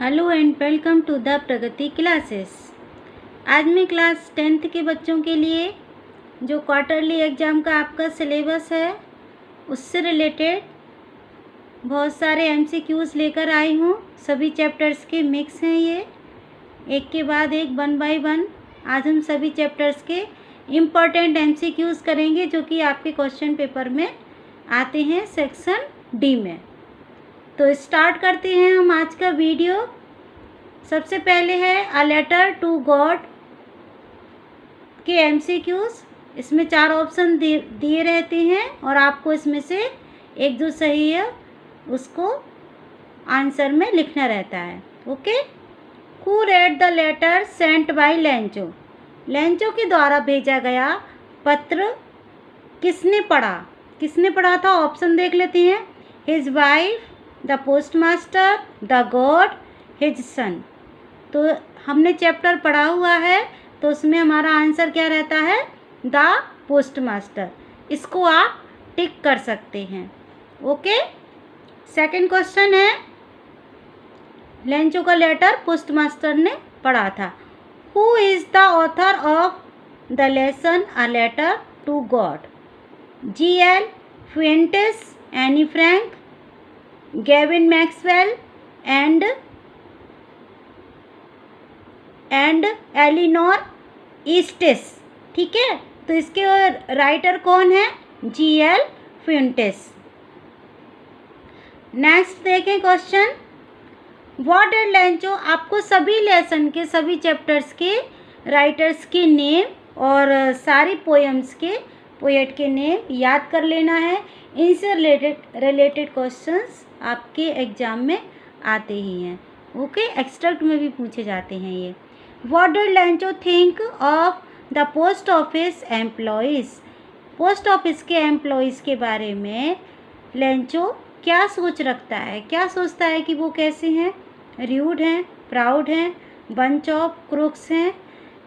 Hello and welcome to the Pragati classes. आज मैं class 10th के बच्चों के लिए जो क्वार्टरली एग्ज़ाम का आपका सिलेबस है उससे रिलेटेड बहुत सारे एमसीक्यूज़ लेकर आई हूँ। सभी चैप्टर्स के मिक्स हैं ये, एक के बाद एक, वन बाय वन। आज हम सभी चैप्टर्स के इम्पॉर्टेंट एमसीक्यूज़ करेंगे जो कि आपके क्वेश्चन पेपर में आते हैं सेक्शन डी में। तो स्टार्ट करते हैं हम आज का वीडियो। सबसे पहले है अ लेटर टू गॉड के एमसीक्यूज़। इसमें 4 ऑप्शन दिए रहते हैं और आपको इसमें से एक जो सही है उसको आंसर में लिखना रहता है। Okay. Who read the letter sent by Lencho? Lencho के द्वारा भेजा गया पत्र किसने पढ़ा? किसने पढ़ा था? ऑप्शन देख लेते हैं। His wife, the postmaster, the God, his son. तो हमने चैप्टर पढ़ा हुआ है तो उसमें हमारा आंसर क्या रहता है? The postmaster. इसको आप टिक कर सकते हैं। ओके। सेकंड क्वेश्चन है, लेंचो का लेटर पोस्टमास्टर ने पढ़ा था। Who is the author of the lesson a letter to God? G.L. Fuentes, Anne Frank, Gavin Maxwell and Elinor Estes. ठीक है, तो इसके राइटर कौन है? G.L. Fuentes। नेक्स्ट देखें क्वेश्चन, व्हाट डिड लेंचो? आपको सभी लेसन के, सभी चैप्टर्स के राइटर्स के नेम और सारी पोएम्स के पोएट के नेम याद कर लेना है। इनसे रिलेटेड क्वेश्चंस आपके एग्जाम में आते ही हैं। ओके, एक्सट्रैक्ट में भी पूछे जाते हैं ये। What did Lencho think of the post office employees? Post office के एम्प्लॉयज़ के बारे में लेंचो क्या सोच रखता है? क्या सोचता है कि वो कैसे हैं? रूड हैं, प्राउड हैं, बंच ऑफ क्रूक्स हैं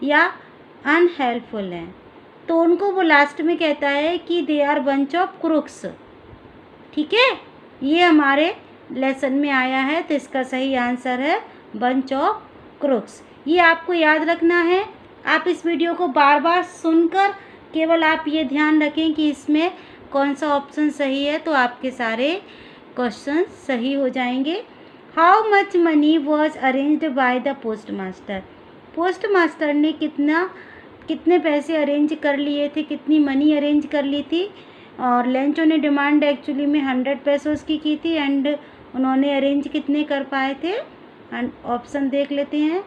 या अनहेल्पफुल हैं? तो उनको वो लास्ट में कहता है कि they are bunch of crooks. ठीक है, ये हमारे लेसन में आया है तो इसका सही आंसर है बंच ऑफ क्रूक्स। ये आपको याद रखना है। आप इस वीडियो को बार बार सुनकर केवल आप ये ध्यान रखें कि इसमें कौन सा ऑप्शन सही है, तो आपके सारे क्वेश्चन सही हो जाएंगे। How much money was arranged by the postmaster? Postmaster ने कितने पैसे अरेंज कर लिए थे, कितनी मनी अरेंज कर ली थी? और लेंचो ने डिमांड एक्चुअली में 100 पैसोस की थी एंड उन्होंने अरेंज कितने कर पाए थे? ऑप्शन देख लेते हैं।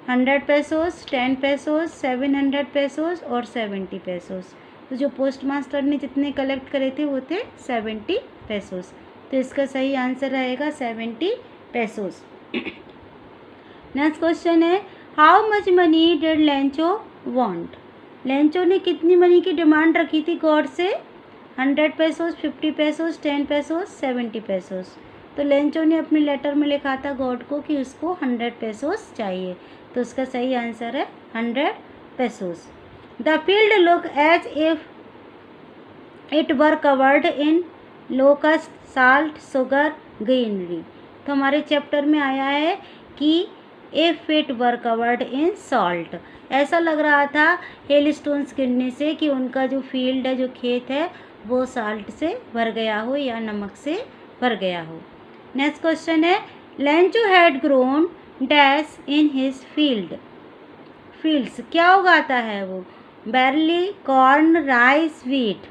100 पैसोस, 10 पैसोस, 700 पैसोस और 70 पैसोस। तो जो पोस्टमास्टर ने जितने कलेक्ट करे थे वो थे 70 पैसोस। तो इसका सही आंसर रहेगा 70 पैसोस। नेक्स्ट क्वेश्चन है, how much money did Lencho want? Lencho ने कितनी मनी की डिमांड रखी थी गॉड से? 100 पैसोस, 50 पैसोस, 10 पैसोस, 70 पैसोस। तो लेंचो ने अपने लेटर में लिखा था गॉड को कि उसको 100 पैसोस चाहिए, तो उसका सही आंसर है 100 pesos. The field look as if it were covered in locust, salt, sugar, greenery. तो हमारे चैप्टर में आया है कि if it were covered in salt. ऐसा लग रहा था हेल स्टोन्स गिरने से कि उनका जो फील्ड है, जो खेत है, वो साल्ट से भर गया हो या नमक से भर गया हो। नेक्स्ट क्वेश्चन है, Lencho had grown dash in his fields. क्या उगाता है वो? Barley, corn, rice, wheat.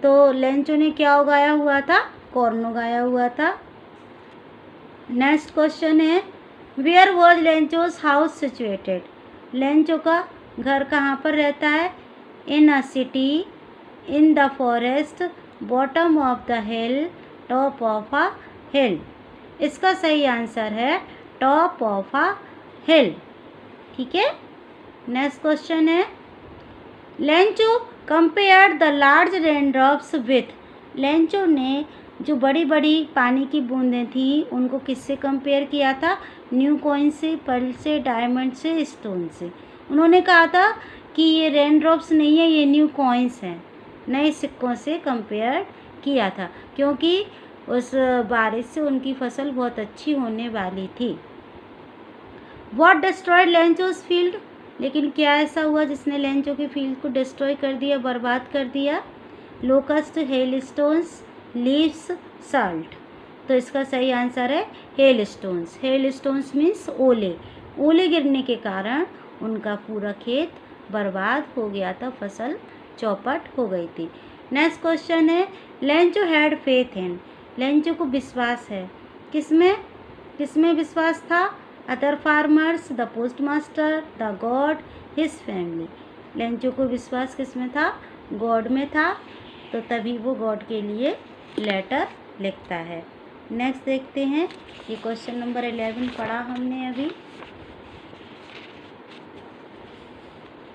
तो लेंचो ने क्या उगाया हुआ था? कॉर्न उगाया हुआ था। नेक्स्ट क्वेश्चन है, where was Lencho's house situated? Lencho का घर कहाँ पर रहता है? In a city, in the forest, bottom of the hill, top of a hill. इसका सही आंसर है टॉप ऑफ अ हिल। ठीक है। नेक्स्ट क्वेश्चन है, Lencho compared the large raindrops with? Lencho ने जो बड़ी बड़ी पानी की बूंदें थी उनको किससे कंपेयर किया था? न्यू कॉइन से, पर्ल से, डायमंड से, स्टोन से। उन्होंने कहा था कि ये रेन ड्रॉप्स नहीं है, ये न्यू कॉइन्स हैं, नए सिक्कों से कंपेयर किया था, क्योंकि उस बारिश से उनकी फसल बहुत अच्छी होने वाली थी। व्हाट डिस्ट्रॉयड लेंचोस फील्ड, लेकिन क्या ऐसा हुआ जिसने लेंचो के फील्ड को डिस्ट्रॉय कर दिया, बर्बाद कर दिया? Locust, hailstones, leaves, salt. तो इसका सही आंसर है hail stones. Hail stones means ओले। ओले गिरने के कारण उनका पूरा खेत बर्बाद हो गया था, फसल चौपट हो गई थी। नेक्स्ट क्वेश्चन है Lencho had faith in, Lencho को विश्वास है किसमें? किसमें विश्वास था? Other farmers, the post master, the God, his family. Lencho को विश्वास किसमें था? गॉड में था, तो तभी वो गॉड के लिए लेटर लिखता है। नेक्स्ट देखते हैं, ये क्वेश्चन नंबर 11 पढ़ा हमने अभी।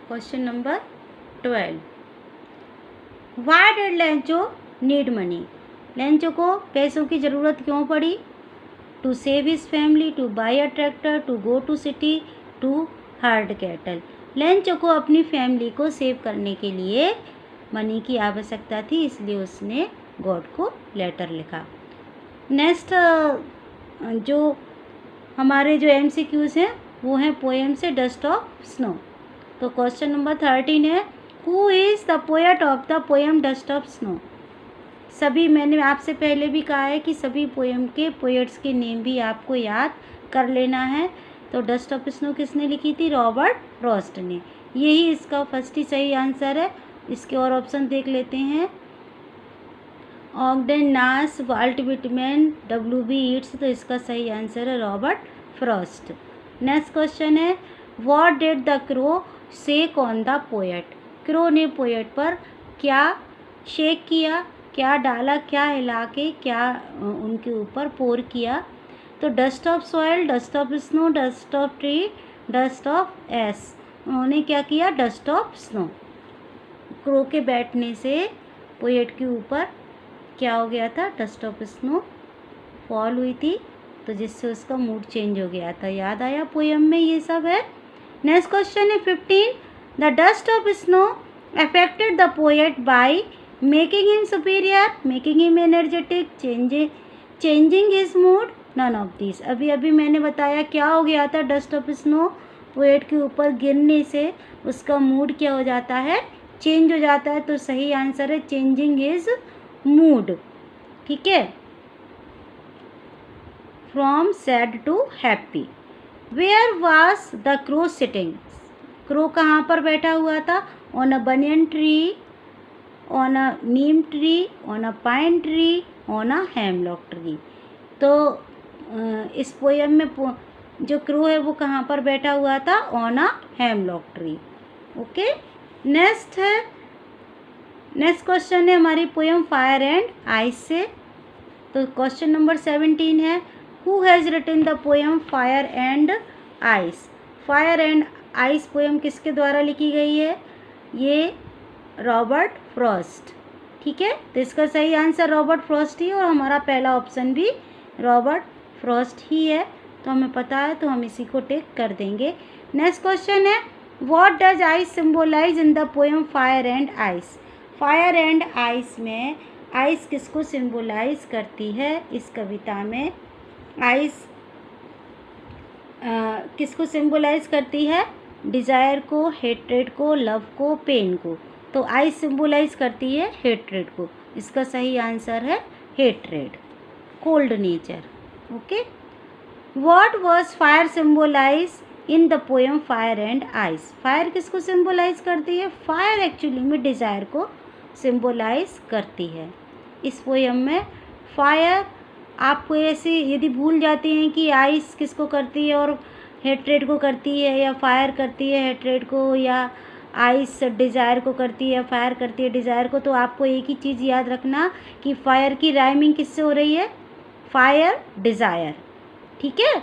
Question number 12, why did Lencho need money, Lencho को पैसों की ज़रूरत क्यों पड़ी? To save his family, to buy a tractor, to go to city, to herd cattle. Lencho को अपनी फैमिली को सेव करने के लिए मनी की आवश्यकता थी, इसलिए उसने गॉड को लेटर लिखा। नेक्स्ट जो हमारे जो MCQs हैं वो हैं पोएम से डस्ट ऑफ स्नो। तो क्वेश्चन नंबर 13 है who is the poet of the poem dust of snow. सभी, मैंने आपसे पहले भी कहा है कि सभी पोएम के पोएट्स के नेम भी आपको याद कर लेना है। तो डस्ट ऑफ स्नो किसने लिखी थी? रॉबर्ट फ्रॉस्ट ने। यही इसका फर्स्ट ही सही आंसर है। इसके और ऑप्शन देख लेते हैं, ऑगडेन, नास, वाल्ट विटमैन, WB ईट्स। तो इसका सही आंसर है रॉबर्ट फ्रॉस्ट। नेक्स्ट क्वेश्चन है what did the crow shake on the poet, crow ने पोएट पर क्या शेक किया, क्या डाला, क्या हिला के, क्या उनके ऊपर पोर किया? तो dust of soil, dust of snow, dust of tree, dust of S. उन्होंने क्या किया? Dust of snow. क्रो के बैठने से पोएट के ऊपर क्या हो गया था? डस्ट ऑफ स्नो फॉल हुई थी, तो जिससे उसका मूड चेंज हो गया था। याद आया? पोएम में ये सब है। नेक्स्ट क्वेश्चन है 15, the dust of snow affected the poet by making him superior, making him energetic, changing his mood, none of this. अभी अभी मैंने बताया क्या हो गया था? डस्ट ऑफ स्नो पोएट के ऊपर गिरने से उसका मूड क्या हो जाता है? चेंज हो जाता है। तो सही आंसर है चेंजिंग हिज मूड। ठीक है, from sad to happy. Where was the crow sitting, crow कहाँ पर बैठा हुआ था? On a banyan tree, on a neem tree, on a pine tree, on a hemlock tree. तो इस पोएम में जो क्रो है वो कहाँ पर बैठा हुआ था? On a hemlock tree. Okay, next है, नेक्स्ट क्वेश्चन है हमारी पोएम फायर एंड आइस से। तो क्वेश्चन नंबर 17 है who has written the poem fire and ice. Fire and ice poem किसके द्वारा लिखी गई है? ये रॉबर्ट फ्रॉस्ट। ठीक है, तो इसका सही आंसर रॉबर्ट फ्रॉस्ट ही, और हमारा पहला ऑप्शन भी रॉबर्ट फ्रॉस्ट ही है। तो हमें पता है, तो हम इसी को टिक कर देंगे। नेक्स्ट क्वेश्चन है what does ice symbolise in the poem fire and ice. Fire and ice में आइस किसको सिम्बोलाइज करती है? इस कविता में आइस किसको सिम्बोलाइज करती है? डिज़ायर को, हेट्रेड को, लव को, पेन को। तो आइस सिम्बोलाइज करती है हेट्रेड को। इसका सही आंसर है hatred, cold nature. Okay, what was fire symbolise in the poem fire and ice. Fire किसको सिम्बोलाइज करती है? फायर एक्चुअली में डिज़ायर को सिम्बोलाइज करती है। इस पोएम में फायर, आपको ऐसे यदि भूल जाते हैं कि आइस किसको करती है और हेट्रेड को करती है, या फायर करती है हेट्रेड को, या आइस डिज़ायर को करती है, फायर करती है डिज़ायर को, तो आपको एक ही चीज़ याद रखना कि फायर की राइमिंग किससे हो रही है? Fire desire. ठीक है,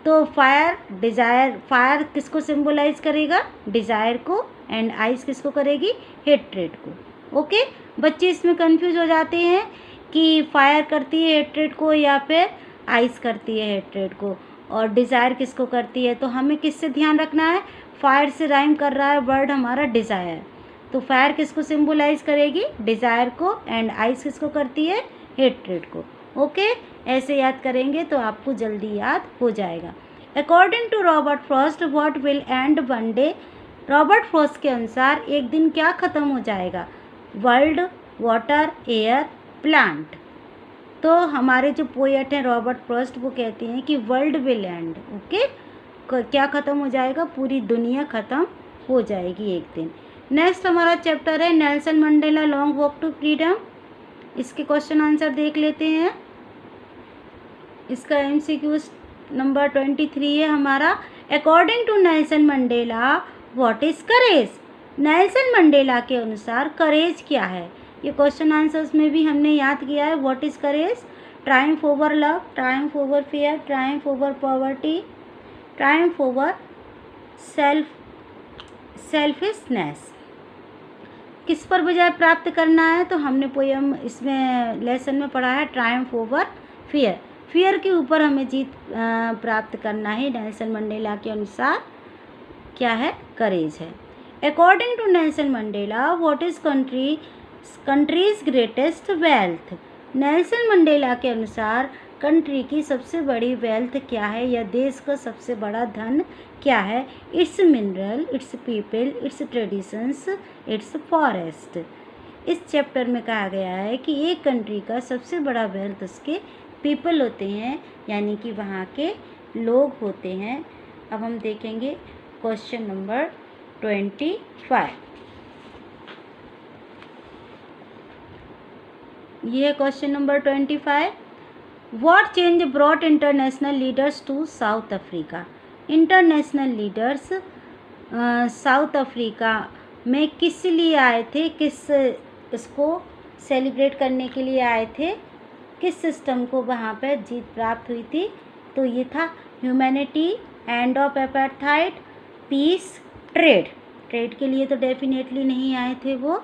तो फायर डिज़ायर, फायर किसको सिम्बोलाइज करेगा? डिज़ायर को, एंड आइस किसको करेगी? हेट्रेड को। ओके, बच्चे इसमें कंफ्यूज हो जाते हैं कि फायर करती है हेट्रेड को या फिर आइस करती है हेट्रेड को, और डिज़ायर किसको करती है। तो हमें किससे ध्यान रखना है? फायर से राइम कर रहा है वर्ड हमारा डिज़ायर, तो फायर किसको सिम्बोलाइज करेगी? डिज़ायर को, एंड आइस किसको करती है? हेट्रेड को। ओके, ऐसे याद करेंगे तो आपको जल्दी याद हो जाएगा। According to Robert Frost what will end one day, Robert Frost के अनुसार एक दिन क्या ख़त्म हो जाएगा? World, water, air, plant. तो हमारे जो पोएट हैं रॉबर्ट फ्रॉस्ट वो कहते हैं कि वर्ल्ड विल एंड, ओके, क्या ख़त्म हो जाएगा? पूरी दुनिया ख़त्म हो जाएगी एक दिन। नेक्स्ट हमारा चैप्टर है Nelson Mandela long walk to freedom. इसके क्वेश्चन आंसर देख लेते हैं। इसका MCQ नंबर 23 है हमारा। According to Nelson Mandela what is courage? Nelson Mandela के अनुसार करेज क्या है? ये क्वेश्चन आंसर्स में भी हमने याद किया है। What is courage? Triumph over love, Triumph over fear, Triumph over poverty, Triumph over selfishness. किस पर विजय प्राप्त करना है? तो हमने पोयम इसमें लेसन में पढ़ा है ट्रायम्फ ओवर फियर। फियर के ऊपर हमें जीत प्राप्त करना है। नेल्सन मंडेला के अनुसार क्या है? करेज है। According to Nelson Mandela what is country's greatest wealth? Nelson Mandela के अनुसार कंट्री की सबसे बड़ी वेल्थ क्या है या देश का सबसे बड़ा धन क्या है? It's mineral, it's people, it's traditions, it's forest. इस चैप्टर में कहा गया है कि एक कंट्री का सबसे बड़ा वेल्थ उसके पीपल होते हैं, यानी कि वहाँ के लोग होते हैं। अब हम देखेंगे क्वेश्चन नंबर 25। ये है question number 25। What change brought international leaders to South Africa? International leaders South Africa में किस लिए आए थे? किस इसको सेलिब्रेट करने के लिए आए थे? किस सिस्टम को वहाँ पर जीत प्राप्त हुई थी? तो ये था humanity, end of apartheid, peace, trade. Trade के लिए तो डेफिनेटली नहीं आए थे वो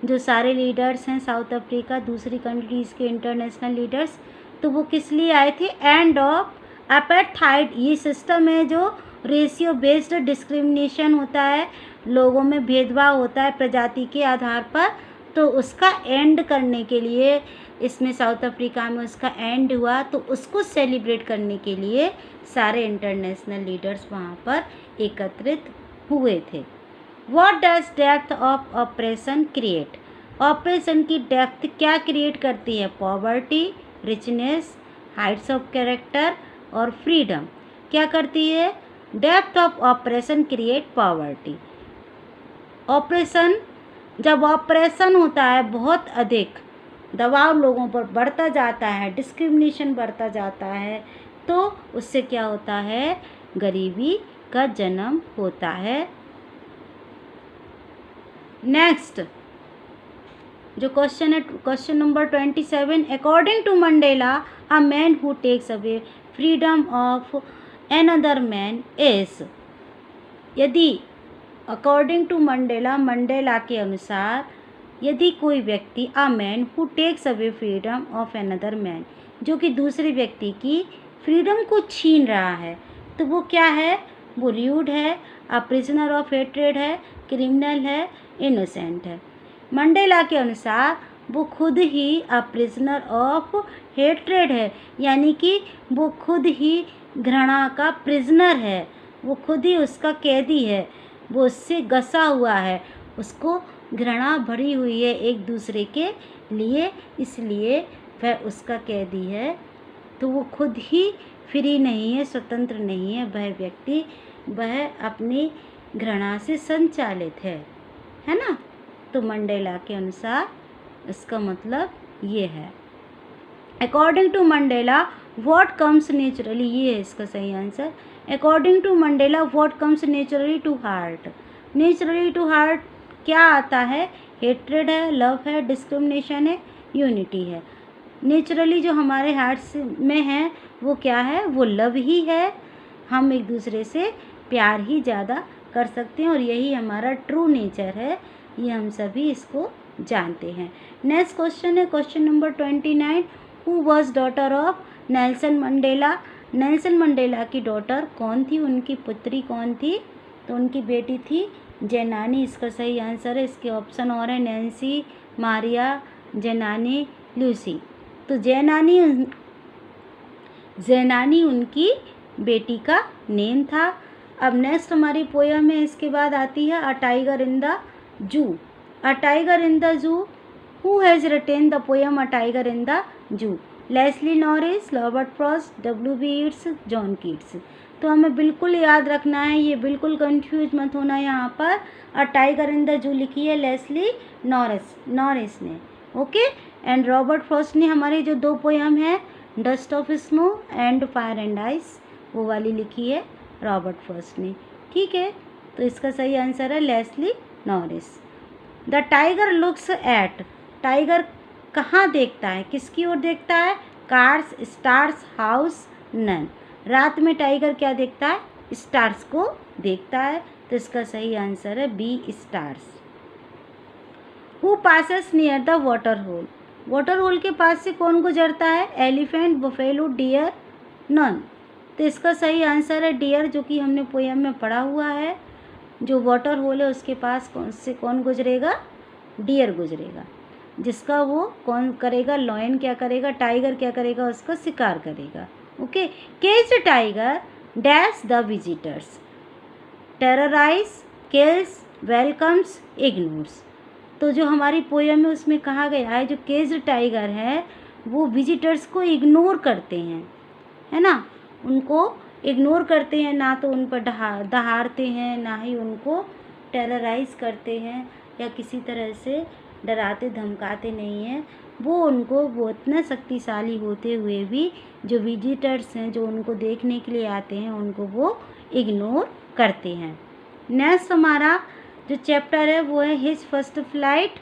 जो सारे लीडर्स हैं साउथ अफ्रीका, दूसरी कंट्रीज़ के इंटरनेशनल लीडर्स। तो वो किस लिए आए थे? एंड ऑफ एपार्थाइड, ये सिस्टम है जो रेशियो बेस्ड डिस्क्रिमिनेशन होता है, लोगों में भेदभाव होता है प्रजाति के आधार पर, तो उसका एंड करने के लिए इसमें साउथ अफ्रीका में उसका एंड हुआ। तो उसको सेलिब्रेट करने के लिए सारे इंटरनेशनल लीडर्स वहाँ पर एकत्रित हुए थे। What does depth of operation create? Operation की डेप्थ क्या क्रिएट करती है? Poverty, richness, Heights of character और फ्रीडम। क्या करती है? Depth of operation create poverty. Operation, जब ऑपरेशन होता है बहुत अधिक दबाव लोगों पर बढ़ता जाता है, डिस्क्रिमिनेशन बढ़ता जाता है, तो उससे क्या होता है? गरीबी का जन्म होता है। नेक्स्ट जो क्वेश्चन है question number 27। According to Mandela a man who takes away freedom of another man is. यदि अकॉर्डिंग टू मंडेला, मंडेला के अनुसार यदि कोई व्यक्ति a man who takes away freedom of another man, जो कि दूसरे व्यक्ति की फ्रीडम को छीन रहा है, तो वो क्या है? वो र्यूड है, अ प्रिजनर ऑफ हेट्रेड है, क्रिमिनल है, इनोसेंट है। मंडेला के अनुसार वो खुद ही अ प्रिजनर ऑफ हेट्रेड है, यानी कि वो खुद ही घृणा का प्रिजनर है, वो खुद ही उसका कैदी है, वो उससे गसा हुआ है, उसको घृणा भरी हुई है एक दूसरे के लिए, इसलिए वह उसका कैदी है। तो वो खुद ही फ्री नहीं है, स्वतंत्र नहीं है, वह व्यक्ति, वह अपनी घृणा से संचालित है ना। तो मंडेला के अनुसार इसका मतलब ये है। According to Mandela what comes naturally, ये है इसका सही answer. According to Mandela what comes naturally to heart? Naturally to heart क्या आता है? हेट्रेड है, लव है, डिस्क्रिमिनेशन है, यूनिटी है। नेचुरली जो हमारे हार्ट्स में है वो क्या है? वो लव ही है। हम एक दूसरे से प्यार ही ज़्यादा कर सकते हैं और यही हमारा ट्रू नेचर है, ये हम सभी इसको जानते हैं। नेक्स्ट क्वेश्चन है question number 29। Who was daughter of Nelson Mandela? Nelson Mandela की डॉटर कौन थी, उनकी पुत्री कौन थी? तो उनकी बेटी थी जैनानी, इसका सही आंसर है। इसके ऑप्शन और है नैन्सी, मारिया, जैनानी, लूसी। तो जैनानी उनकी बेटी का नेम था। अब नेक्स्ट हमारी पोयम है, इसके बाद आती है अ tiger in the zoo. A tiger in the zoo, who has written the poem a tiger in the zoo? Leslie Norris, Robert Frost, W.B. Yeats, John Keats. तो हमें बिल्कुल याद रखना है, ये बिल्कुल कंफ्यूज मत होना। यहाँ पर अ टाइगर इन द जू लिखी है लेस्ली नॉरिस ने, ओके। एंड रॉबर्ट फ्रॉस्ट ने हमारी जो 2 पोयम है, dust of snow and fire and ice, वो वाली लिखी है रॉबर्ट फ्रॉस्ट ने, ठीक है। तो इसका सही आंसर है Leslie Norris. The tiger looks at, tiger कहाँ देखता है, किसकी ओर देखता है? Cars, stars, house, none. रात में टाइगर क्या देखता है? स्टार्स को देखता है। तो इसका सही आंसर है B, stars. Who passes near the water hole, water hole के पास से कौन गुजरता है? Elephant, buffalo, deer, none. तो इसका सही आंसर है डियर, जो कि हमने पोयम में पढ़ा हुआ है। जो वाटर होल है उसके पास कौन गुजरेगा? डियर गुजरेगा, जिसका वो कौन करेगा? लॉयन क्या करेगा? टाइगर क्या करेगा? उसका शिकार करेगा, okay. Caged tiger dash the visitors, terrorise, kills, welcomes, ignores. तो जो हमारी पोयम है उसमें कहा गया है जो केज्ड टाइगर है वो विजिटर्स को इग्नोर करते हैं, है ना, उनको इग्नोर करते हैं, ना तो उन पर दहाड़ते हैं, ना ही उनको टेरराइज करते हैं या किसी तरह से डराते धमकाते नहीं हैं। वो इतना शक्तिशाली होते हुए भी जो विजिटर्स हैं, जो उनको देखने के लिए आते हैं, उनको वो इग्नोर करते हैं। नेक्स्ट हमारा जो चैप्टर है वो है his first flight.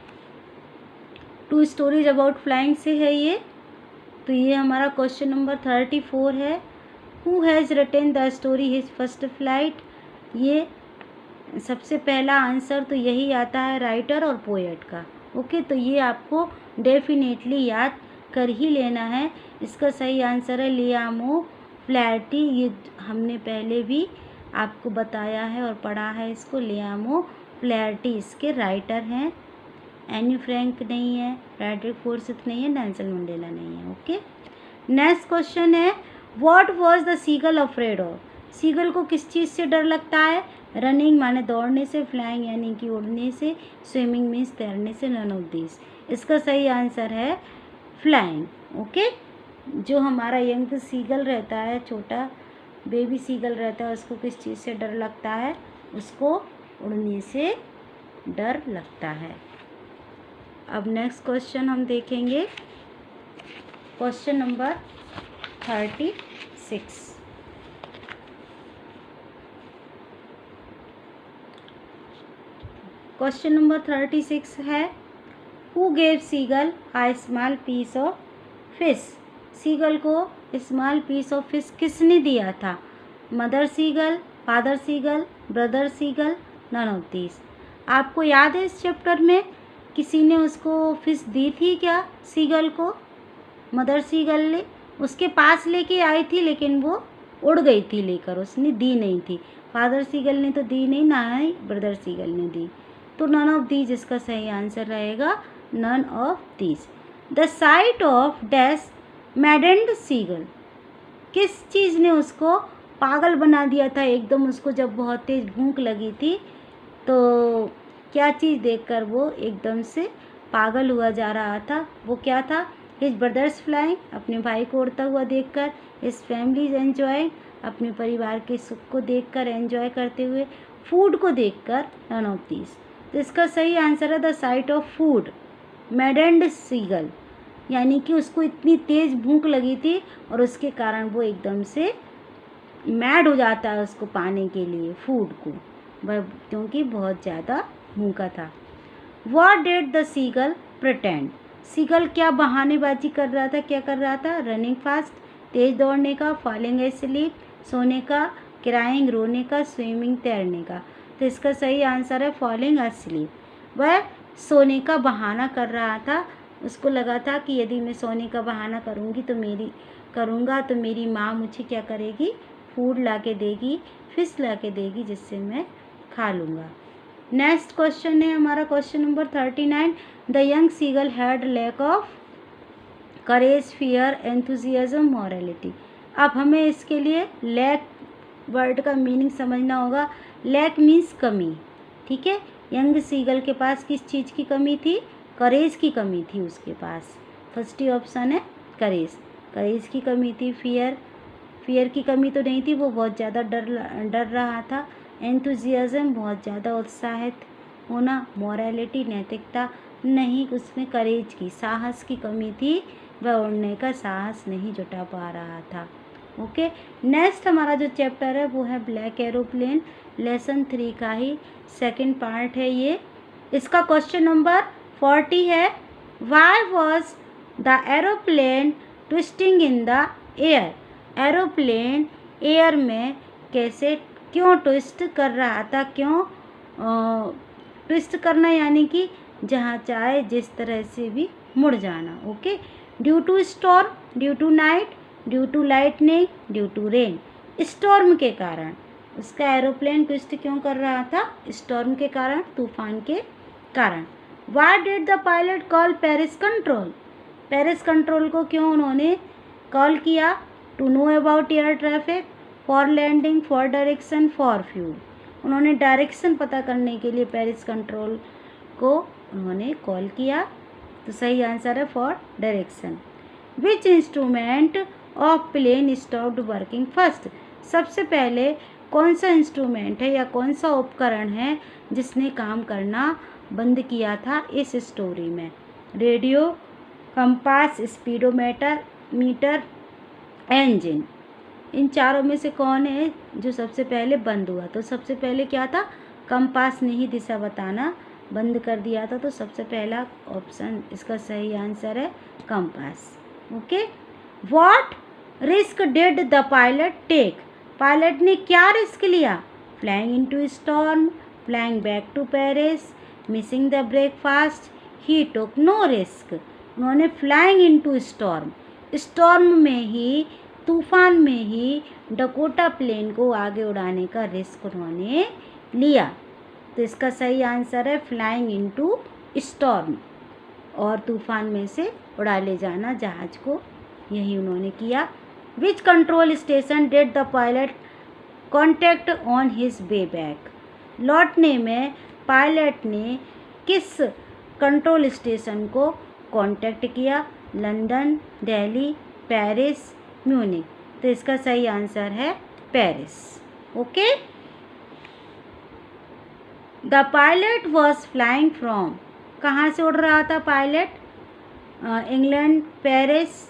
2 stories about flying से है ये। तो ये हमारा क्वेश्चन नंबर 34 है। Who has written the story his first flight? ये सबसे पहला आंसर तो यही आता है राइटर और पोएट का, ओके। तो ये आपको डेफिनेटली याद कर ही लेना है। इसका सही आंसर है लियामो फ्लैटी। ये हमने पहले भी आपको बताया है और पढ़ा है इसको। लियामो फ्लैटी इसके राइटर हैं। एनी फ्रैंक नहीं है, फ्रेडरिक फोर्सिथ नहीं है, नेल्सन मंडेला नहीं है, ओके। नेक्स्ट क्वेश्चन है what was the seagull afraid of? Seagull को किस चीज़ से डर लगता है? रनिंग माने दौड़ने से, फ्लाइंग यानी कि उड़ने से, स्विमिंग मीन्स तैरने से, नन ऑफ दिस। इसका सही आंसर है फ्लाइंग, ओके। जो हमारा यंग सीगल रहता है, छोटा बेबी सीगल रहता है, उसको किस चीज़ से डर लगता है? उसको उड़ने से डर लगता है। अब नेक्स्ट क्वेश्चन हम देखेंगे, क्वेश्चन नंबर 36। क्वेश्चन नंबर 36 है who gave seagull a small piece of fish? Seagull को स्मॉल पीस ऑफ फिश किसने दिया था? Mother seagull, father seagull, brother seagull, none of these. आपको याद है इस चैप्टर में किसी ने उसको फिश दी थी क्या? सीगल को मदर सीगल ने उसके पास लेके आई थी, लेकिन वो उड़ गई थी लेकर, उसने दी नहीं थी। फादर सीगल ने तो दी नहीं, ना ही ब्रदर सीगल ने दी। तो नन ऑफ दीज इसका सही आंसर रहेगा, none of these. The sight of dash maddened seagull, किस चीज़ ने उसको पागल बना दिया था एकदम? उसको जब बहुत तेज़ भूख लगी थी तो क्या चीज़ देखकर वो एकदम से पागल हुआ जा रहा था? वो क्या था? हिज ब्रदर्स फ्लाइंग, अपने भाई को उड़ता हुआ देखकर। हिज फैमिलीज एंजॉय, अपने परिवार के सुख को देखकर, एंजॉय करते हुए। फूड को देखकर, नन ऑफ दीज। तो इसका सही आंसर है the sight of food maddened seagull, यानी कि उसको इतनी तेज़ भूख लगी थी और उसके कारण वो एकदम से मैड हो जाता है उसको पाने के लिए फूड को, वह क्योंकि बहुत ज़्यादा भूखा था। What did the seagull pretend? Seagull क्या बहानेबाजी कर रहा था? क्या कर रहा था? रनिंग फास्ट, तेज़ दौड़ने का, फॉलिंग एस्लीप, सोने का, क्राइंग रोने का, स्विमिंग तैरने का। तो इसका सही आंसर है फॉलिंग एस्लीप। वह सोने का बहाना कर रहा था। उसको लगा था कि यदि मैं सोने का बहाना करूँगा तो मेरी माँ मुझे क्या करेगी? फूड ला के देगी, फिश ला के देगी, जिससे मैं खा लूँगा। नेक्स्ट क्वेश्चन है हमारा question number 39। The young seagull had lack of courage, fear, enthusiasm, morality. अब हमें इसके लिए लैक वर्ड का मीनिंग समझना होगा। लैक मीन्स कमी, ठीक है। यंग सीगल के पास किस चीज़ की कमी थी? करेज की कमी थी उसके पास। फर्स्ट ही ऑप्शन है करेज, करेज की कमी थी। फियर की कमी तो नहीं थी, वो बहुत ज़्यादा डर रहा था। एंथुजियाज्म, बहुत ज़्यादा उत्साहित होना। मोरालिटी, नैतिकता, नहीं, उसमें करेज की, साहस की कमी थी, वह उड़ने का साहस नहीं जुटा पा रहा था। ओके, नेक्स्ट हमारा जो चैप्टर है वो है ब्लैक एरोप्लेन। लेसन 3 का ही सेकंड पार्ट है ये। इसका क्वेश्चन नंबर 40 है, why was the aeroplane twisting in the air? Aeroplane air में कैसे, क्यों ट्विस्ट कर रहा था? क्यों ट्विस्ट करना यानी कि जहाँ चाहे जिस तरह से भी मुड़ जाना। Okay, due to storm, due to night, due to lightning, due to rain. Storm के कारण उसका एरोप्लेन ट्विस्ट क्यों कर रहा था? स्टॉर्म के कारण, तूफान के कारण। Why did the pilot call Paris control? Paris control को क्यों उन्होंने कॉल किया? To know about air traffic, for landing, for direction, for fuel. उन्होंने डायरेक्शन पता करने के लिए पेरिस कंट्रोल को उन्होंने कॉल किया। तो सही आंसर है for direction. Which instrument of plane stopped working first? सबसे पहले कौन सा इंस्ट्रूमेंट है या कौन सा उपकरण है जिसने काम करना बंद किया था इस स्टोरी में? Radio, compass, speedometer, meter, engine. इन चारों में से कौन है जो सबसे पहले बंद हुआ? तो सबसे पहले क्या था? कंपास ने ही दिशा बताना बंद कर दिया था। तो सबसे पहला ऑप्शन इसका सही आंसर है compass. Okay, what risk did the pilot take? Pilot ने क्या रिस्क लिया? Flying into storm, flying back to Paris, missing the breakfast, he took no risk. उन्होंने फ्लाइंग इनटू स्टॉर्म, स्टॉर्म में ही, तूफान में ही डकोटा प्लेन को आगे उड़ाने का रिस्क उन्होंने लिया। तो इसका सही आंसर है फ्लाइंग इनटू स्टॉर्म, और तूफान में से उड़ा ले जाना जहाज को, यही उन्होंने किया। Which control station did the pilot contact on his way back? लौटने में पायलट ने किस कंट्रोल स्टेशन को कांटेक्ट किया? London, Delhi, Paris, Munich. तो इसका सही आंसर है Paris. Okay, the pilot was flying from, कहाँ से उड़ रहा था pilot? England, Paris,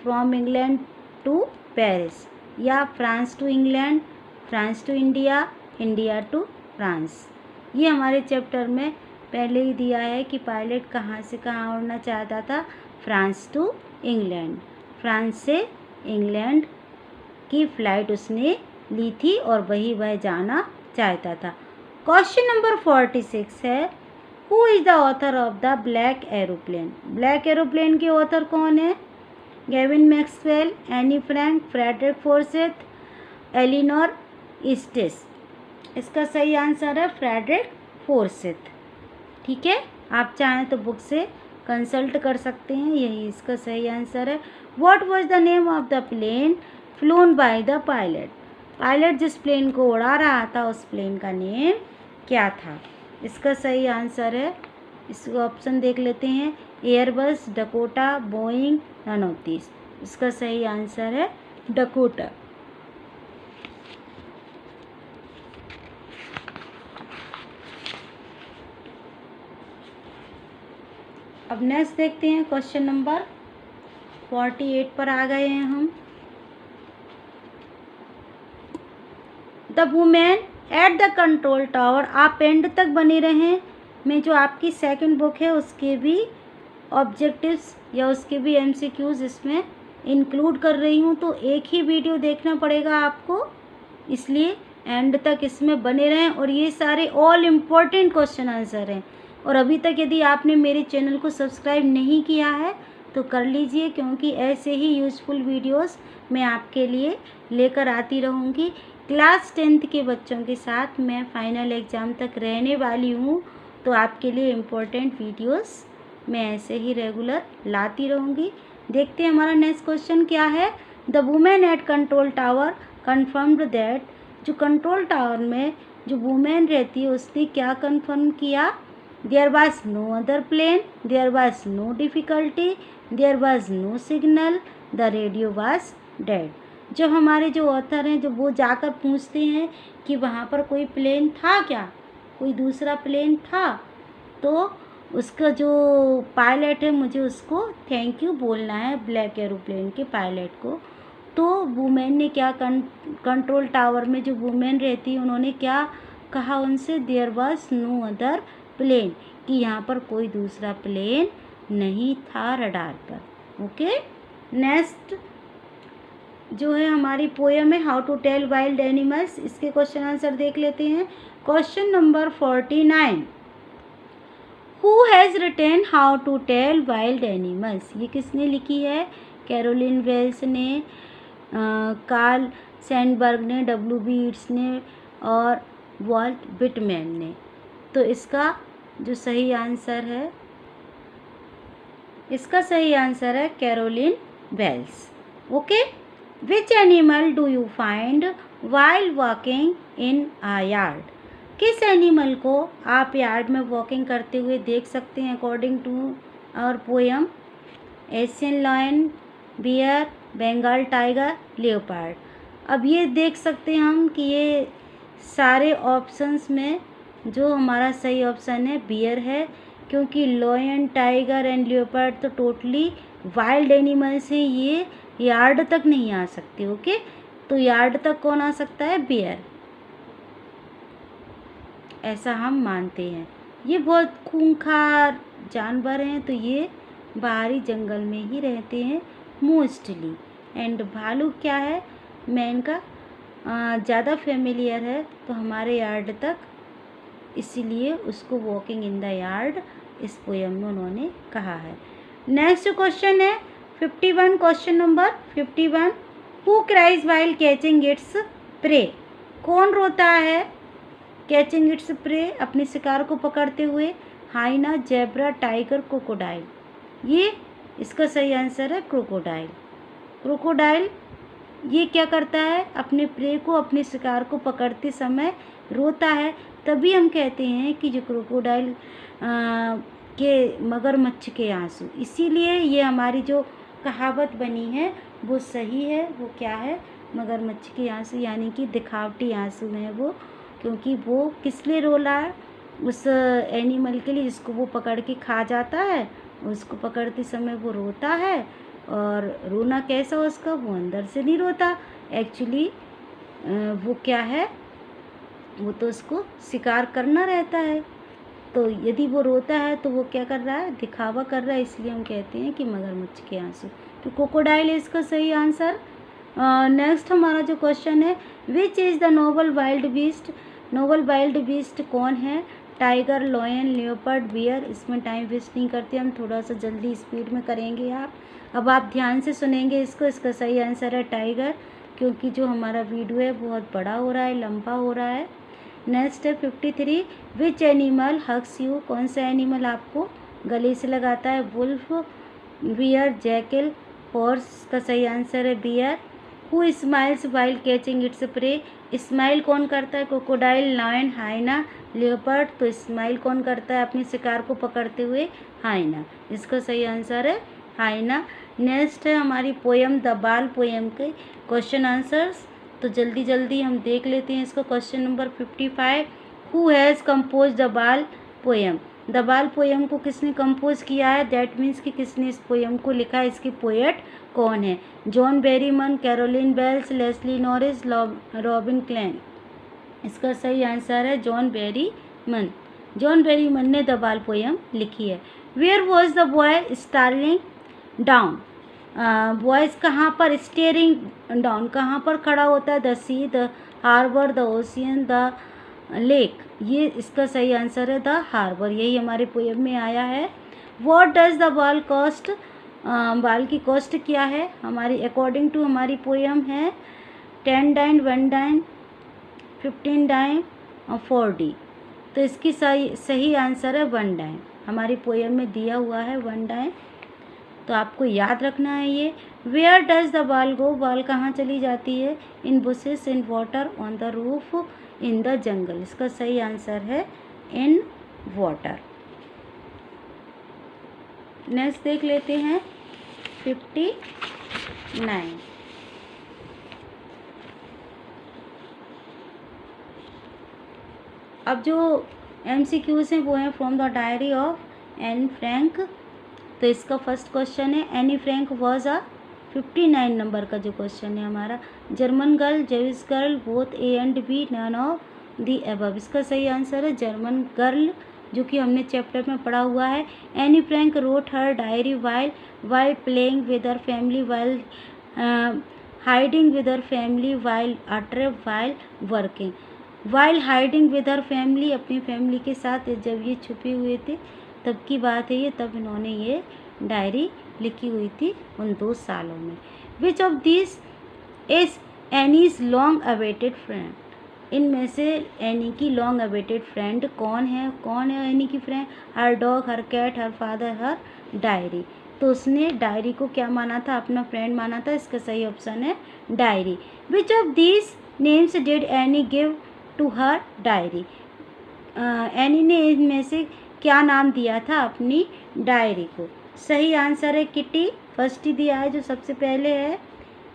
from England to Paris, या France to England, France to India, India to France. ये हमारे चैप्टर में पहले ही दिया है कि पायलट कहाँ से कहाँ उड़ना चाहता था? फ्रांस टू इंग्लैंड, फ्रांस से इंग्लैंड की फ़्लाइट उसने ली थी और वही वह जाना चाहता था। क्वेश्चन नंबर 46 है, who is the author of the black aeroplane? Black aeroplane के ऑथर कौन है? Gavin Maxwell, Anne Frank, Frederick Forsyth, Elinor Estes. इसका सही आंसर है फ्रेडरिक फोर्सिथ। ठीक है, आप चाहें तो बुक से कंसल्ट कर सकते हैं, यही इसका सही आंसर है। What was the name of the plane flown by the pilot? Pilot जिस प्लेन को उड़ा रहा था उस प्लेन का नेम क्या था? इसका सही आंसर है, इस ऑप्शन देख लेते हैं, Airbus, Dakota, Boeing, none of this. इसका सही आंसर है डकोटा। अब नेक्स्ट देखते हैं, क्वेश्चन नंबर 48 पर आ गए हैं हम। The women at the control tower, आप एंड तक बने रहें। मैं जो आपकी सेकंड बुक है उसके भी ऑब्जेक्टिव्स या उसके भी एमसीक्यूज इसमें इंक्लूड कर रही हूँ, तो एक ही वीडियो देखना पड़ेगा आपको, इसलिए एंड तक इसमें बने रहें। और ये सारे ऑल इम्पोर्टेंट क्वेश्चन आंसर हैं। और अभी तक यदि आपने मेरे चैनल को सब्सक्राइब नहीं किया है तो कर लीजिए, क्योंकि ऐसे ही यूज़फुल वीडियोस मैं आपके लिए लेकर आती रहूँगी। क्लास 10th के बच्चों के साथ मैं फाइनल एग्ज़ाम तक रहने वाली हूँ, तो आपके लिए इम्पोर्टेंट वीडियोस मैं ऐसे ही रेगुलर लाती रहूँगी। देखते हैं हमारा नेक्स्ट क्वेश्चन क्या है। The women at control tower confirmed that, जो कंट्रोल टावर में जो वुमेन रहती है उसने क्या कन्फर्म किया? There was no other plane, there was no difficulty, there was no signal, the radio was dead. जो हमारे जो ऑथर हैं, जो वो जाकर पूछते हैं कि वहाँ पर कोई प्लेन था क्या, कोई दूसरा प्लेन था, तो उसका जो पायलट है मुझे उसको थैंक यू बोलना है, ब्लैक एरोप्लेन के पायलट को। तो वुमेन ने क्या कंट्रोल टावर में जो वुमेन रहती है उन्होंने क्या कहा उनसे? There was no other plane, कि यहाँ पर कोई दूसरा प्लेन नहीं था रडार पर। ओके, नेक्स्ट जो है हमारी पोयम है how to tell wild animals. इसके क्वेश्चन आंसर देख लेते हैं। Question number 49, who has written how to tell wild animals. ये किसने लिखी है? कैरोलिन वेल्स ने, कार्ल सैंडबर्ग ने, W.B. यीट्स ने और वॉल्ट विटमैन ने। तो इसका जो सही आंसर है, इसका सही आंसर है Caroline Wells. Okay, which animal do you find while walking in a yard. किस एनिमल को आप यार्ड में वॉकिंग करते हुए देख सकते हैं according to our poem? Asian lion, bear, Bengal tiger, leopard. अब ये देख सकते हैं हम कि ये सारे ऑप्शंस में जो हमारा सही ऑप्शन है बियर है, क्योंकि लायन, टाइगर एंड लियोपार्ड तो टोटली वाइल्ड एनिमल्स हैं, ये यार्ड तक नहीं आ सकते। ओके, तो यार्ड तक कौन आ सकता है? बियर, ऐसा हम मानते हैं। ये बहुत खूंखार जानवर हैं, तो ये बाहरी जंगल में ही रहते हैं मोस्टली। एंड भालू क्या है? मैन का ज़्यादा फेमिलियर है तो हमारे यार्ड तक, इसीलिए उसको वॉकिंग इन द यार्ड इस पोयम में उन्होंने कहा है। नेक्स्ट क्वेश्चन है 51, question number 51, who cries while catching its pray. कौन रोता है कैचिंग इट्स प्रे, अपने शिकार को पकड़ते हुए? हाइना, जेब्रा, टाइगर, क्रोकोडाइल। ये इसका सही आंसर है क्रोकोडाइल। क्रोकोडाइल ये क्या करता है? अपने प्रे को, अपने शिकार को पकड़ते समय रोता है। तभी हम कहते हैं कि जो क्रोकोडाइल के मगरमच्छ के आंसू, इसीलिए ये हमारी जो कहावत बनी है वो सही है। वो क्या है? मगरमच्छ के आंसू, यानी कि दिखावटी आंसू हैं वो, क्योंकि वो किस लिए रो रहा है? उस एनिमल के लिए जिसको वो पकड़ के खा जाता है, उसको पकड़ते समय वो रोता है। और रोना कैसा उसका? वो अंदर से नहीं रोता एक्चुअली, वो क्या है, वो तो उसको शिकार करना रहता है। तो यदि वो रोता है तो वो क्या कर रहा है? दिखावा कर रहा है, इसलिए हम कहते हैं कि मगरमच्छ के आंसू। तो क्रोकोडाइल इसका सही आंसर। नेक्स्ट हमारा जो क्वेश्चन है, which is the noble wild beast. Noble wild beast कौन है? Tiger, lion, leopard, bear. इसमें टाइम वेस्ट नहीं करते हम, थोड़ा सा जल्दी स्पीड में करेंगे आप। अब आप ध्यान से सुनेंगे इसको। इसका सही आंसर है टाइगर, क्योंकि जो हमारा वीडियो है बहुत बड़ा हो रहा है, लंबा हो रहा है। नेक्स्ट है 53, विच एनिमल हग्स यू। कौन सा एनिमल आपको गले से लगाता है? Wolf, bear, jackal, horse. का सही आंसर है bear. Who smiles while catching its prey. Smile कौन करता है? Crocodile, lion, hyena, leopard. तो स्माइल कौन करता है अपने शिकार को पकड़ते हुए? हाइना। इसका सही आंसर है हाइना। नेक्स्ट है हमारी पोयम द बाल पोयम के क्वेश्चन आंसर्स, तो जल्दी जल्दी हम देख लेते हैं इसको। Question number 55, who has compose the बाल पोयम। द बाल पोयम को किसने कंपोज किया है? दैट मीन्स कि किसने इस पोयम को लिखा है, इसकी पोएट कौन है? John Berryman, Carolyn Wells, Leslie Norris, Robin Klein. इसका सही आंसर है जॉन बेरीमन। जॉन बेरीमन ने द बाल पोयम लिखी है। Where was the boy staring down. Boys कहाँ पर? स्टेयरिंग डाउन कहाँ पर खड़ा होता है? The sea, the harbour, the ocean, the lake. ये इसका सही आंसर है द हार्बर, यही हमारे पोएम में आया है। व्हाट डज द बाल कॉस्ट। बाल की कॉस्ट क्या है हमारी अकॉर्डिंग टू हमारी पोएम है 10 डाइन, 1 डाइन, 15 डाइन और 4 डी। तो इसकी सही आंसर है 1 डाइन। हमारी पोएम में दिया हुआ है 1 डाइन, तो आपको याद रखना है ये। Where does the ball go, ball कहाँ चली जाती है? In bushes, in water, on the roof, in the jungle. इसका सही आंसर है इन वाटर। नेक्स्ट देख लेते हैं 59। अब जो MCQs हैं वो हैं from the diary of Anne Frank. तो इसका फर्स्ट क्वेश्चन है Anne Frank was a 59 number का जो क्वेश्चन है हमारा, German girl, Jewish girl, both A and B, none of the above. इसका सही आंसर है जर्मन गर्ल, जो कि हमने चैप्टर में पढ़ा हुआ है। Anne Frank wrote her diary while playing with her family, while hiding with her family, while a trip, while working. While hiding with her family, अपनी फैमिली के साथ जब ये छुपे हुए थे तब की बात है ये, तब इन्होंने ये डायरी लिखी हुई थी उन 2 सालों में। विच of this is Annie's long awaited friend, इनमें से एनी की लॉन्ग अवेटेड फ्रेंड कौन है? कौन है एनी की फ्रेंड? हर डॉग, हर कैट, हर फादर, हर डायरी। तो उसने डायरी को क्या माना था? अपना फ्रेंड माना था। इसका सही ऑप्शन है diary. Which of this names did Anne give to her diary, Anne ने इनमें से क्या नाम दिया था अपनी डायरी को? सही आंसर है किटी, फर्स्ट ही दिया है जो सबसे पहले है।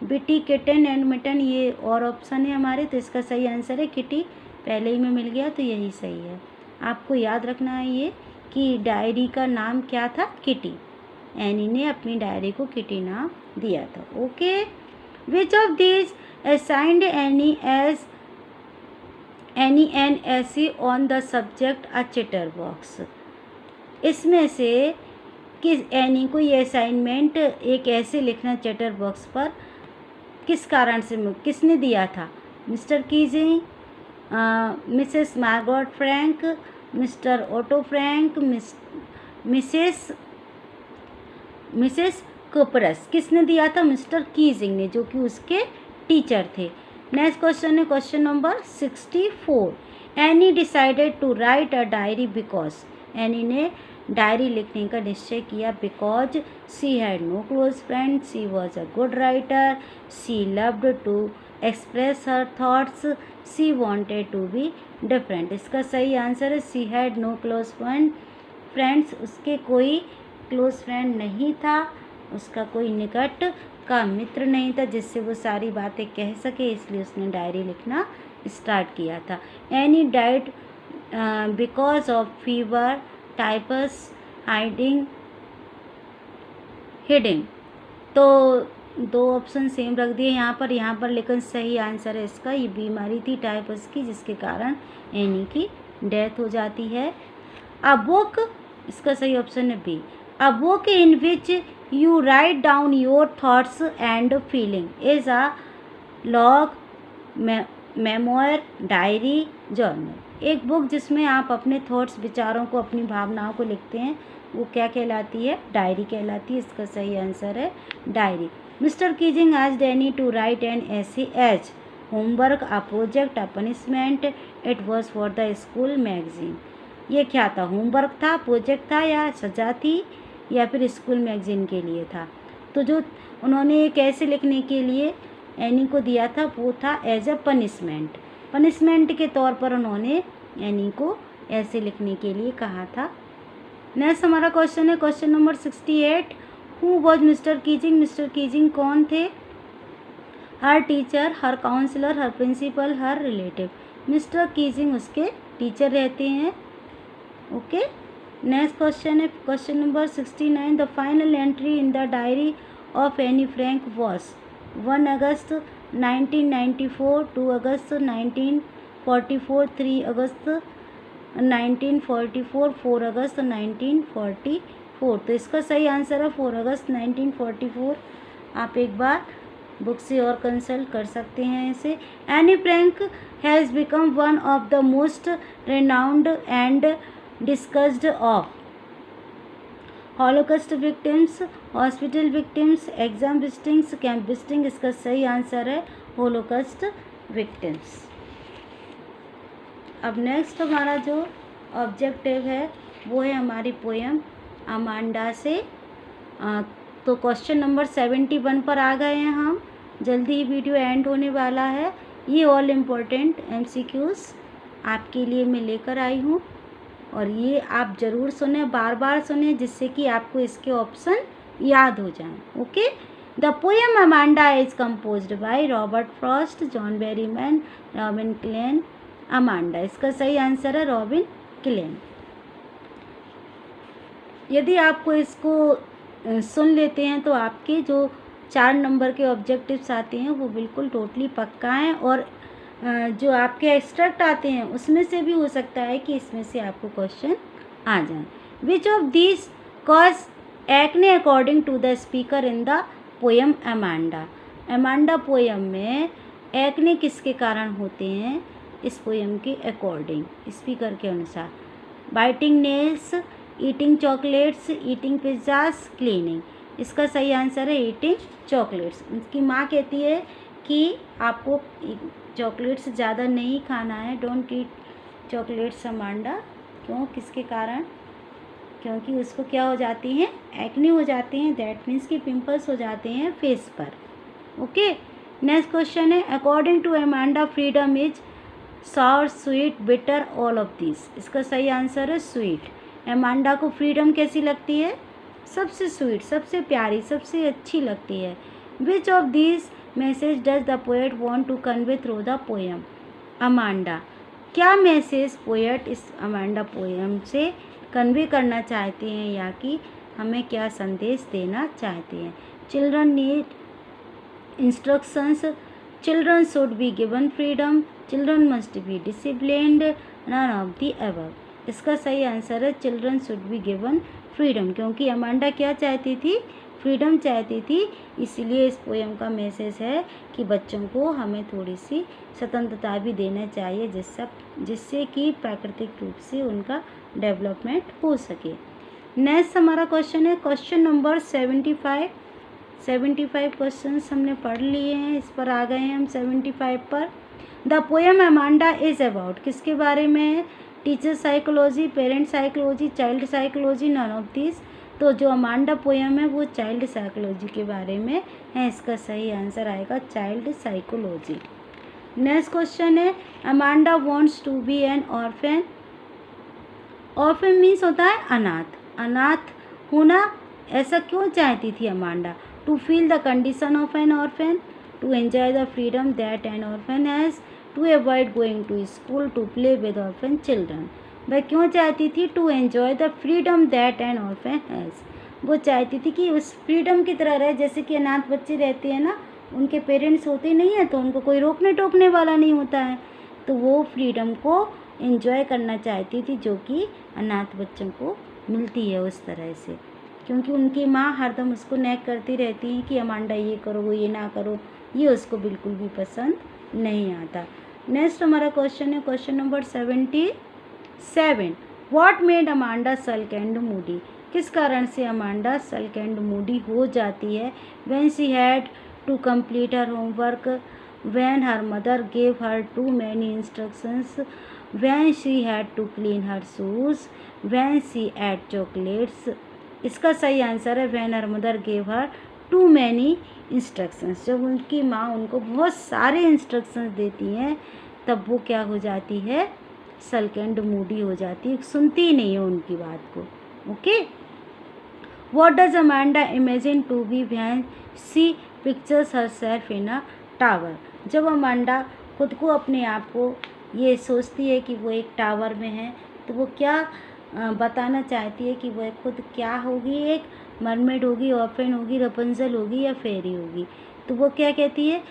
बिटी, किटन एंड मिटन ये और ऑप्शन है हमारे, तो इसका सही आंसर है किटी, पहले ही में मिल गया तो यही सही है। आपको याद रखना है ये कि डायरी का नाम क्या था? किटी। एनी ने अपनी डायरी को किटी नाम दिया था। Okay. Which of these assigned Anne as Anne an essay on the subject a chatter box, इसमें से किस एनी को ये असाइनमेंट एक ऐसे लिखना चैटर बॉक्स पर किस कारण से किसने दिया था? Mr Keesing, Mrs Margaret Frank, Mr Otto Frank, Mrs Kuipers. किसने दिया था? मिस्टर कीजिंग ने, जो कि उसके टीचर थे। नेक्स्ट क्वेश्चन है question number 64। Anne decided to write a diary because, Anne ने डायरी लिखने का निश्चय किया because she had no close friend, she was a good writer, she loved to express her thoughts, she wanted to be different. इसका सही answer है she had no close friends, उसके कोई क्लोज फ्रेंड नहीं था, उसका कोई निकट का मित्र नहीं था जिससे वो सारी बातें कह सके, इसलिए उसने डायरी लिखना स्टार्ट किया था। Any died because of fever, typhus, heading. तो 2 ऑप्शन सेम रख दिए यहाँ पर लेकिन सही आंसर है इसका, ये बीमारी थी टाइफस की जिसके कारण एनी की डेथ हो जाती है। अ बुक, इसका सही ऑप्शन है B. A book in which you write down your thoughts and feeling is a log, memoir, diary, journal. एक बुक जिसमें आप अपने थॉट्स, विचारों को, अपनी भावनाओं को लिखते हैं वो क्या कहलाती है? डायरी कहलाती है। इसका सही आंसर है diary. Mister Keesing asked Annie to write an essay as homework, a project, a punishment, it was for the school magazine। ये क्या था? होमवर्क था, प्रोजेक्ट था या सजा थी या फिर स्कूल मैगजीन के लिए था? तो जो उन्होंने कैसे लिखने के लिए एनी को दिया था वो था एज अ पनिशमेंट के तौर पर उन्होंने एनी को ऐसे लिखने के लिए कहा था। नेक्स्ट हमारा क्वेश्चन है question number 68। Who was mister Keesing, mister Keesing कौन थे? हर टीचर, हर काउंसलर, हर प्रिंसिपल, हर रिलेटिव। मिस्टर कीजिंग उसके टीचर रहते हैं। ओके। नेक्स्ट क्वेश्चन है question number 69। The final entry in the diary of Anne Frank was 1 अगस्त 1994, 2 अगस्त 1944, 3 अगस्त 1944, 4 अगस्त 1944। तो इसका सही आंसर है 4 अगस्त 1944। आप एक बार बुक से और कंसल्ट कर सकते हैं इसे। Anne Frank has become one of the most renowned and discussed of holocaust victims, hospital victims, exam visitings, camp visiting. इसका सही आंसर है हॉलोकॉस्ट विक्टिम्स। अब नेक्स्ट हमारा जो ऑब्जेक्टिव है वो है हमारी पोएम अमांडा से तो क्वेश्चन नंबर 71 पर आ गए हैं हम। जल्दी ही वीडियो एंड होने वाला है। ये ऑल इम्पोर्टेंट MCQs आपके लिए मैं लेकर आई हूँ और ये आप ज़रूर सुने, बार बार सुने, जिससे कि आपको इसके ऑप्शन याद हो जाएं। Okay. The poem Amanda is composed by Robert Frost, John Berryman, Robin Klein. Amanda, इसका सही आंसर है रॉबिन क्लेन। यदि आपको इसको सुन लेते हैं तो आपके जो 4 नंबर के ऑब्जेक्टिव्स आते हैं वो बिल्कुल टोटली पक्का हैं, और जो आपके एक्सट्रैक्ट आते हैं उसमें से भी हो सकता है कि इसमें से आपको क्वेश्चन आ जाए। Which of this cause acne according to the speaker in the poem Amanda. Amanda poem में एक्ने किसके कारण होते हैं इस पोएम के अकॉर्डिंग, स्पीकर के अनुसार? Biting nails, eating chocolates, eating pizzas, cleaning. इसका सही आंसर है ईटिंग चॉकलेट्स। उनकी माँ कहती है कि आपको चॉकलेट्स ज़्यादा नहीं खाना है, डोंट ईट चॉकलेट्स अमांडा। क्यों, किसके कारण? क्योंकि उसको क्या हो जाती हैं, एक्ने हो जाते हैं, दैट मीन्स कि पिंपल्स हो जाते हैं फेस पर। ओके। नेक्स्ट क्वेश्चन है, according to Amanda freedom is sour, sweet, bitter, all of this. इसका सही आंसर है स्वीट। अमांडा को फ्रीडम कैसी लगती है? सबसे स्वीट, सबसे प्यारी, सबसे अच्छी लगती है। Which of this message does the poet want to convey through the poem Amanda. क्या मैसेज पोएट इस अमांडा पोएम से कन्वे करना चाहते हैं, या कि हमें क्या संदेश देना चाहते हैं? Children need instructions, children should be given freedom, children must be disciplined, none of the above. इसका सही आंसर है children should be given freedom, क्योंकि अमांडा क्या चाहती थी? फ्रीडम चाहती थी। इसलिए इस पोएम का मैसेज है कि बच्चों को हमें थोड़ी सी स्वतंत्रता भी देना चाहिए, जिससे कि प्राकृतिक रूप से उनका डेवलपमेंट हो सके। नेक्स्ट हमारा क्वेश्चन है क्वेश्चन नंबर 75। 75 क्वेश्चंस हमने पढ़ लिए हैं, इस पर आ गए हैं हम 75 पर। The poem Amanda is about, किसके बारे में है? Teacher psychology, parent psychology, child psychology, none of this. तो जो अमांडा पोएम है वो चाइल्ड साइकोलॉजी के बारे में है। इसका सही आंसर आएगा चाइल्ड साइकोलॉजी। नेक्स्ट क्वेश्चन है, Amanda wants to be an orphan. Orphan means होता है अनाथ। अनाथ होना ऐसा क्यों चाहती थी Amanda? To feel the condition of an orphan, to enjoy the freedom that an orphan has, to avoid going to school, to play with orphan children. वह क्यों चाहती थी? To enjoy the freedom that an orphan has. वो चाहती थी कि उस freedom की तरह रहे, जैसे कि अनाथ बच्चे रहते हैं ना, उनके पेरेंट्स होते नहीं हैं तो उनको कोई रोकने टोकने वाला नहीं होता है, तो वो फ्रीडम को एंजॉय करना चाहती थी जो कि अनाथ बच्चों को मिलती है उस तरह से। क्योंकि उनकी माँ हरदम उसको नैग करती रहती है कि अमांडा ये करो, वो ये ना करो, ये उसको बिल्कुल भी पसंद नहीं आता। नेक्स्ट हमारा क्वेश्चन है question number 77। What made Amanda sulk and moody. किस कारण से अमांडा सल्क एंड मूडी हो जाती है? When she had to complete her homework, when her mother gave her too many instructions, when she had to clean her shoes, when she ate chocolates. इसका सही answer है when her mother gave her too many instructions. जब उनकी माँ उनको बहुत सारे instructions देती हैं तब वो क्या हो जाती है? सल्क एंड मूडी हो जाती है, सुनती ही नहीं है उनकी बात को। Okay. What does Amanda imagine to be when she pictures herself in a tower. जब अमांडा खुद को, अपने आप को ये सोचती है कि वो एक टावर में है, तो वो क्या बताना चाहती है कि वह खुद क्या होगी? एक मरमेड होगी, ऑर्फन होगी, रपुंजल होगी या फेरी होगी। तो वो क्या कहती है?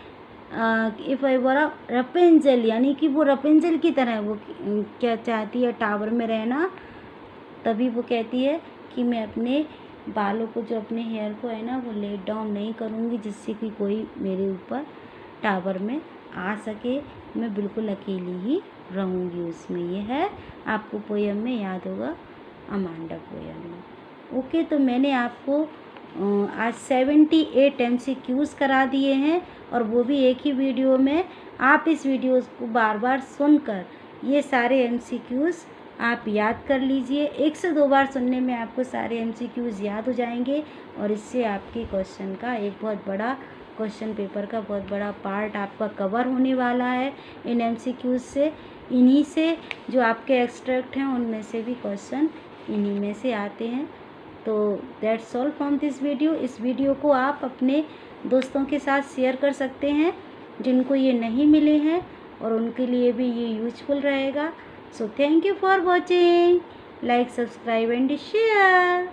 If I were a Rapunzel, यानी कि वो रपुंजल की तरह वो क्या चाहती है? टावर में रहना। तभी वो कहती है कि मैं अपने बालों को, जो अपने हेयर को है ना, वो लेट डाउन नहीं करूँगी जिससे कि कोई मेरे ऊपर टावर में आ सके, मैं बिल्कुल अकेली ही रहूँगी उसमें। ये है आपको पोएम में याद होगा, अमांडा पोएम में। ओके। तो मैंने आपको आज 78 MCQs करा दिए हैं, और वो भी एक ही वीडियो में। आप इस वीडियो को बार बार सुनकर ये सारे MCQs आप याद कर लीजिए। 1 से 2 बार सुनने में आपको सारे MCQs याद हो जाएंगे और इससे आपके क्वेश्चन का एक बहुत बड़ा क्वेश्चन पेपर का बहुत बड़ा पार्ट आपका कवर होने वाला है इन MCQs से। इन्हीं से जो आपके एक्सट्रैक्ट हैं उनमें से भी क्वेश्चन इन्हीं में से आते हैं। तो that's all from this video. इस वीडियो को आप अपने दोस्तों के साथ शेयर कर सकते हैं जिनको ये नहीं मिले हैं और उनके लिए भी ये यूजफुल रहेगा। So thank you for watching, like, subscribe and share.